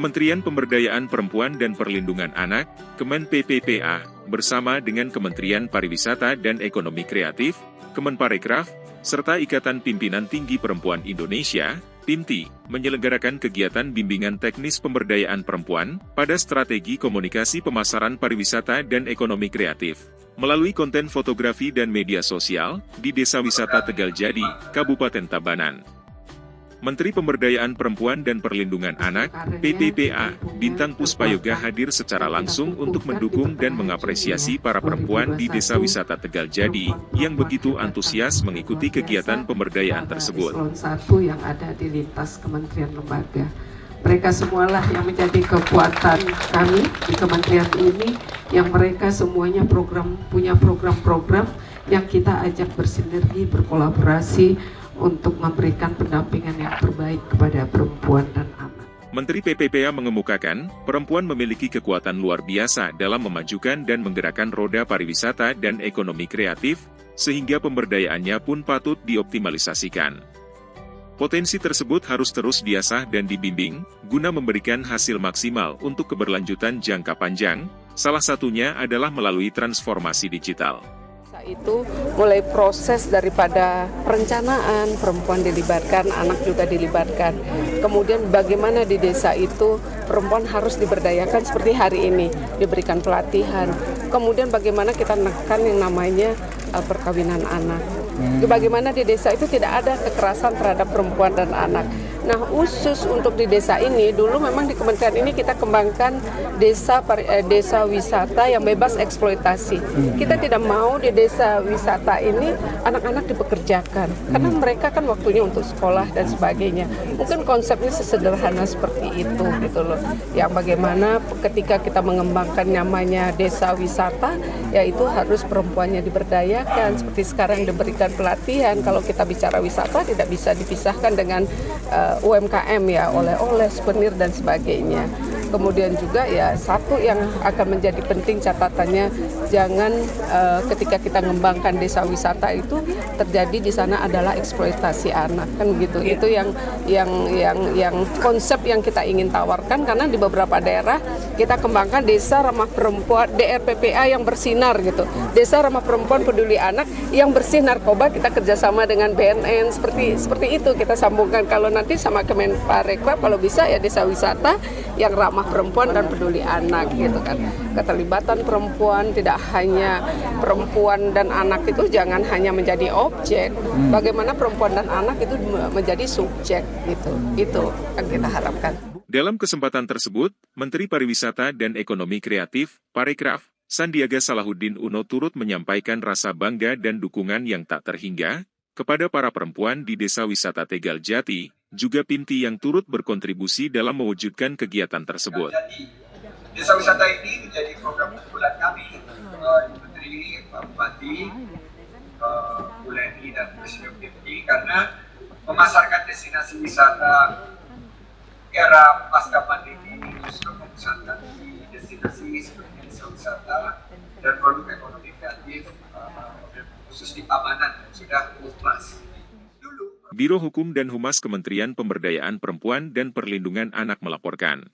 Kementerian Pemberdayaan Perempuan dan Perlindungan Anak, Kemen PPPA, bersama dengan Kementerian Pariwisata dan Ekonomi Kreatif, Kemenparekraf, serta Ikatan Pimpinan Tinggi Perempuan Indonesia, PIMTI, menyelenggarakan kegiatan bimbingan teknis pemberdayaan perempuan pada strategi komunikasi pemasaran pariwisata dan ekonomi kreatif, melalui konten fotografi dan media sosial, di Desa Wisata Tegal Jadi, Kabupaten Tabanan. Menteri Pemberdayaan Perempuan dan Perlindungan Anak, PPPA, Bintang Puspayoga hadir secara langsung untuk mendukung dan mengapresiasi para perempuan di Desa Wisata Tegal Jadi, yang begitu antusias mengikuti kegiatan pemberdayaan tersebut. Eselon 1 yang ada di lintas kementerian lembaga. Mereka semualah yang menjadi kekuatan kami di kementerian ini, yang mereka semuanya punya program-program yang kita ajak bersinergi, berkolaborasi, untuk memberikan pendampingan yang terbaik kepada perempuan dan anak. Menteri PPPA mengemukakan, perempuan memiliki kekuatan luar biasa dalam memajukan dan menggerakkan roda pariwisata dan ekonomi kreatif, sehingga pemberdayaannya pun patut dioptimalisasikan. Potensi tersebut harus terus diasah dan dibimbing, guna memberikan hasil maksimal untuk keberlanjutan jangka panjang, salah satunya adalah melalui transformasi digital. Itu mulai proses daripada perencanaan, perempuan dilibatkan, anak juga dilibatkan. Kemudian bagaimana di desa itu perempuan harus diberdayakan seperti hari ini, diberikan pelatihan. Kemudian bagaimana kita menekan yang namanya perkawinan anak. Bagaimana di desa itu tidak ada kekerasan terhadap perempuan dan anak. Nah, khusus untuk di desa ini, dulu memang di kementerian ini kita kembangkan desa wisata yang bebas eksploitasi. Kita tidak mau di desa wisata ini anak-anak dipekerjakan, karena mereka kan waktunya untuk sekolah dan sebagainya. Mungkin konsepnya sesederhana seperti itu, gitu loh. Yang bagaimana ketika kita mengembangkan namanya desa wisata, yaitu harus perempuannya diberdayakan. Seperti sekarang diberikan pelatihan, kalau kita bicara wisata tidak bisa dipisahkan dengan UMKM ya, oleh-oleh, souvenir dan sebagainya. Kemudian juga ya satu yang akan menjadi penting catatannya, jangan ketika kita mengembangkan desa wisata itu terjadi di sana adalah eksploitasi anak, kan begitu. Itu yang konsep yang kita ingin tawarkan, karena di beberapa daerah kita kembangkan desa ramah perempuan, DRPPA yang bersinar gitu. Desa ramah perempuan peduli anak yang bersih narkoba, kita kerjasama dengan BNN, seperti itu kita sambungkan. Kalau nanti sama Kemenparekraf, kalau bisa ya desa wisata yang ramah perempuan dan peduli anak gitu kan. Keterlibatan perempuan, tidak hanya perempuan dan anak itu jangan hanya menjadi objek. Bagaimana perempuan dan anak itu menjadi subjek gitu. Itu yang kita harapkan. Dalam kesempatan tersebut, Menteri Pariwisata dan Ekonomi Kreatif, Parekraf, Sandiaga Salahuddin Uno turut menyampaikan rasa bangga dan dukungan yang tak terhingga kepada para perempuan di Desa Wisata Tegal Jati, juga PIMTI yang turut berkontribusi dalam mewujudkan kegiatan tersebut. Desa wisata ini menjadi program unggulan kami, Ibu Menteri, Pak Bupati, Bu Leni dan Presiden PIMTI, karena memasarkan destinasi wisata era pasca pandemi ini justru memusatkan di destinasi seperti desa wisata dan produk ekonomi kreatif, khusus di Tabanan yang sudah plus. Biro Hukum dan Humas Kementerian Pemberdayaan Perempuan dan Perlindungan Anak melaporkan.